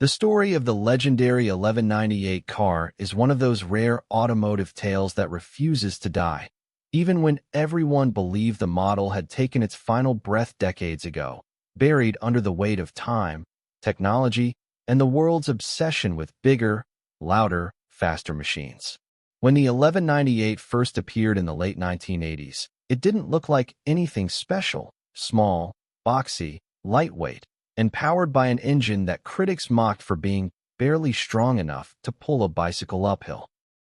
The story of the legendary 1198 car is one of those rare automotive tales that refuses to die. Even when everyone believed the model had taken its final breath decades ago, buried under the weight of time, technology, and the world's obsession with bigger, louder, faster machines. When the 1198 first appeared in the late 1980s, it didn't look like anything special: small, boxy, lightweight, and powered by an engine that critics mocked for being barely strong enough to pull a bicycle uphill.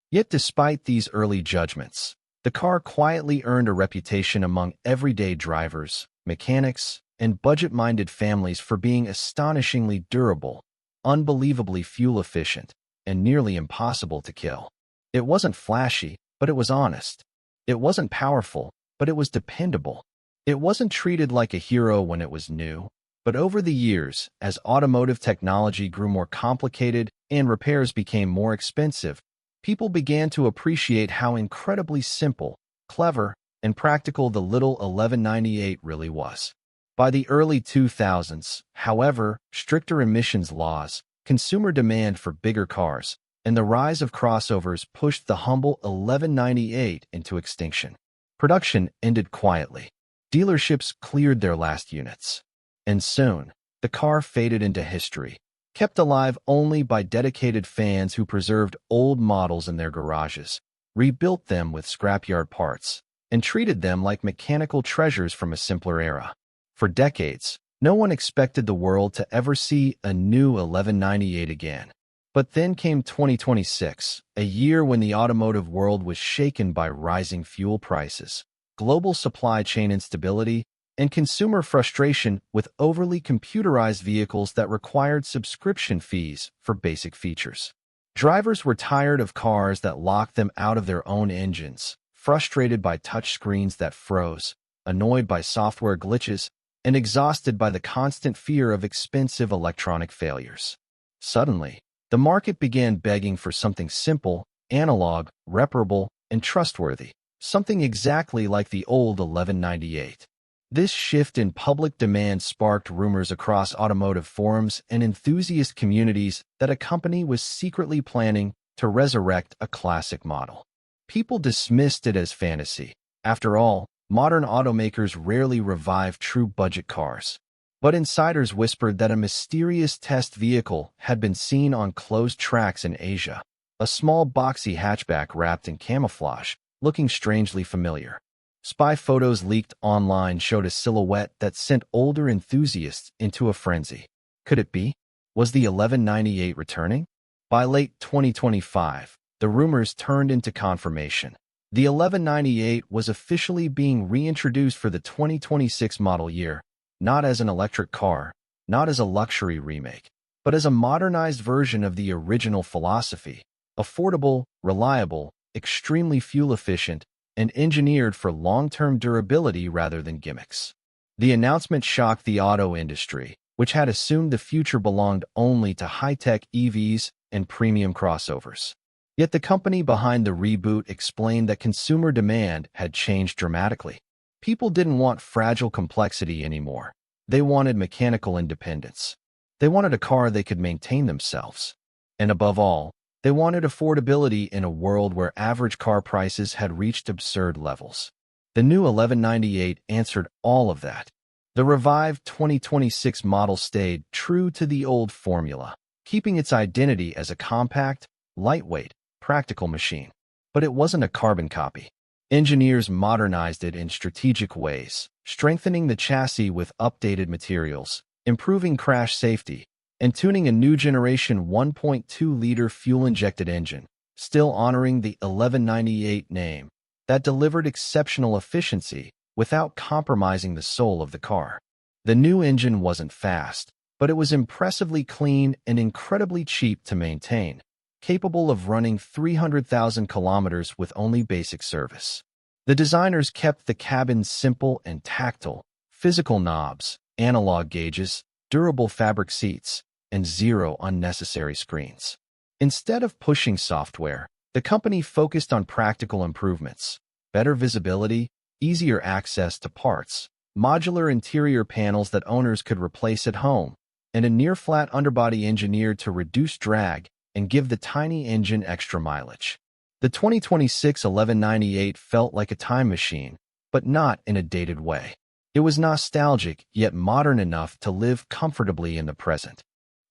Yet despite these early judgments, the car quietly earned a reputation among everyday drivers, mechanics, and budget-minded families for being astonishingly durable, unbelievably fuel-efficient, and nearly impossible to kill. It wasn't flashy, but it was honest. It wasn't powerful, but it was dependable. It wasn't treated like a hero when it was new, but over the years, as automotive technology grew more complicated and repairs became more expensive, people began to appreciate how incredibly simple, clever, and practical the little 1198 really was. By the early 2000s, however, stricter emissions laws, consumer demand for bigger cars, and the rise of crossovers pushed the humble 1198 into extinction. Production ended quietly. Dealerships cleared their last units. And soon, the car faded into history, kept alive only by dedicated fans who preserved old models in their garages, rebuilt them with scrapyard parts, and treated them like mechanical treasures from a simpler era. For decades, no one expected the world to ever see a new 1198 again. But then came 2026, a year when the automotive world was shaken by rising fuel prices, global supply chain instability, and consumer frustration with overly computerized vehicles that required subscription fees for basic features. Drivers were tired of cars that locked them out of their own engines, frustrated by touchscreens that froze, annoyed by software glitches, and exhausted by the constant fear of expensive electronic failures. Suddenly, the market began begging for something simple, analog, reparable, and trustworthy, something exactly like the old 1198. This shift in public demand sparked rumors across automotive forums and enthusiast communities that a company was secretly planning to resurrect a classic model. People dismissed it as fantasy. After all, modern automakers rarely revive true budget cars. But insiders whispered that a mysterious test vehicle had been seen on closed tracks in Asia, a small boxy hatchback wrapped in camouflage, looking strangely familiar. Spy photos leaked online showed a silhouette that sent older enthusiasts into a frenzy. Could it be? Was the 1198 returning? By late 2025, the rumors turned into confirmation. The 1198 was officially being reintroduced for the 2026 model year, not as an electric car, not as a luxury remake, but as a modernized version of the original philosophy: affordable, reliable, extremely fuel-efficient, and engineered for long-term durability rather than gimmicks. The announcement shocked the auto industry, which had assumed the future belonged only to high-tech EVs and premium crossovers. Yet the company behind the reboot explained that consumer demand had changed dramatically. People didn't want fragile complexity anymore. They wanted mechanical independence. They wanted a car they could maintain themselves. And above all, they wanted affordability in a world where average car prices had reached absurd levels. The new 1198 answered all of that. The revived 2026 model stayed true to the old formula, keeping its identity as a compact, lightweight, practical machine. But it wasn't a carbon copy. Engineers modernized it in strategic ways, strengthening the chassis with updated materials, improving crash safety, and tuning a new generation 1.2-liter fuel-injected engine, still honoring the 1198 name, that delivered exceptional efficiency without compromising the soul of the car. The new engine wasn't fast, but it was impressively clean and incredibly cheap to maintain, capable of running 300,000 kilometers with only basic service. The designers kept the cabin simple and tactile: physical knobs, analog gauges, durable fabric seats, and zero unnecessary screens. Instead of pushing software, the company focused on practical improvements: better visibility, easier access to parts, modular interior panels that owners could replace at home, and a near-flat underbody engineered to reduce drag and give the tiny engine extra mileage. The 2026 1198 felt like a time machine, but not in a dated way. It was nostalgic, yet modern enough to live comfortably in the present.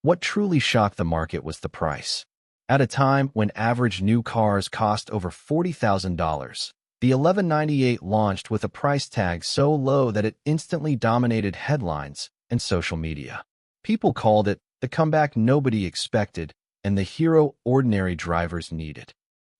What truly shocked the market was the price. At a time when average new cars cost over $40,000, the 1198 launched with a price tag so low that it instantly dominated headlines and social media. People called it the comeback nobody expected and the hero ordinary drivers needed.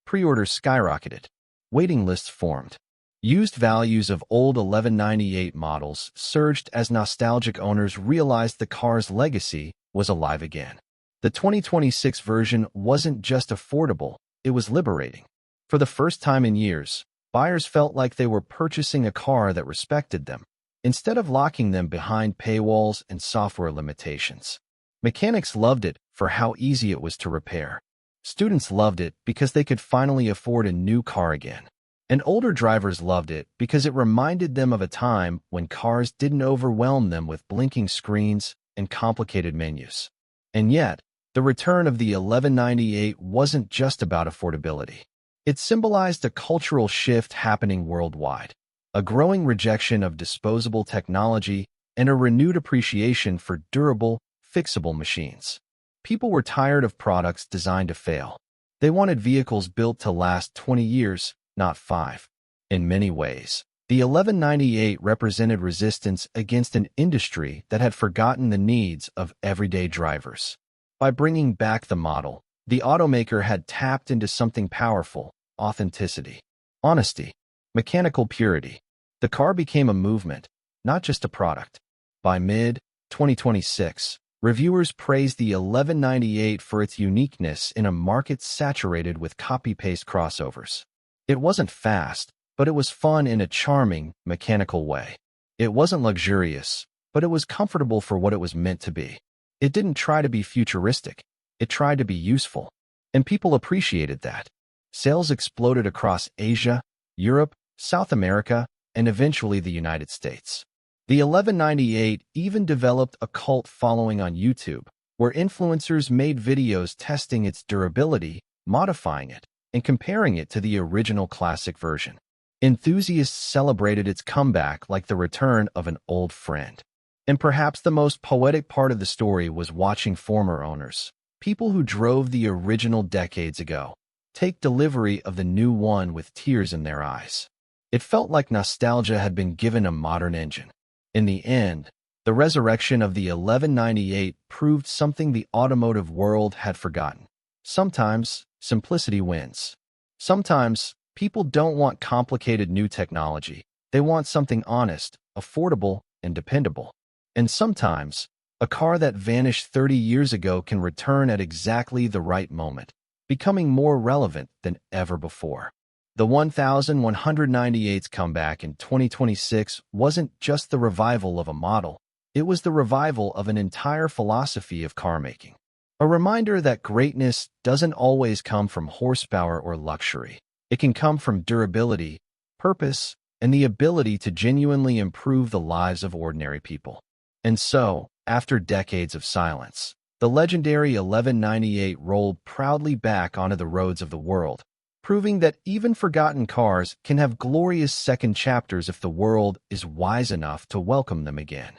Pre-orders skyrocketed. Waiting lists formed. Used values of old 1198 models surged as nostalgic owners realized the car's legacy was alive again. The 2026 version wasn't just affordable, it was liberating. For the first time in years, buyers felt like they were purchasing a car that respected them, instead of locking them behind paywalls and software limitations. Mechanics loved it for how easy it was to repair. Students loved it because they could finally afford a new car again. And older drivers loved it because it reminded them of a time when cars didn't overwhelm them with blinking screens and complicated menus. And yet, the return of the 1198 wasn't just about affordability. It symbolized a cultural shift happening worldwide, a growing rejection of disposable technology and a renewed appreciation for durable, fixable machines. People were tired of products designed to fail. They wanted vehicles built to last 20 years, not 5. In many ways, the 1198 represented resistance against an industry that had forgotten the needs of everyday drivers. By bringing back the model, the automaker had tapped into something powerful: authenticity, honesty, mechanical purity. The car became a movement, not just a product. By mid-2026, reviewers praised the 1198 for its uniqueness in a market saturated with copy-paste crossovers. It wasn't fast, but it was fun in a charming, mechanical way. It wasn't luxurious, but it was comfortable for what it was meant to be. It didn't try to be futuristic. It tried to be useful. And people appreciated that. Sales exploded across Asia, Europe, South America, and eventually the United States. The 1198 even developed a cult following on YouTube, where influencers made videos testing its durability, modifying it, and comparing it to the original classic version. Enthusiasts celebrated its comeback like the return of an old friend. And perhaps the most poetic part of the story was watching former owners, people who drove the original decades ago, take delivery of the new one with tears in their eyes. It felt like nostalgia had been given a modern engine. In the end, the resurrection of the 1198 proved something the automotive world had forgotten. Sometimes, simplicity wins. Sometimes, people don't want complicated new technology. They want something honest, affordable, and dependable. And sometimes, a car that vanished 30 years ago can return at exactly the right moment, becoming more relevant than ever before. The 1198's comeback in 2026 wasn't just the revival of a model, it was the revival of an entire philosophy of car making. A reminder that greatness doesn't always come from horsepower or luxury. It can come from durability, purpose, and the ability to genuinely improve the lives of ordinary people. And so, after decades of silence, the legendary 1198 rolled proudly back onto the roads of the world, proving that even forgotten cars can have glorious second chapters if the world is wise enough to welcome them again.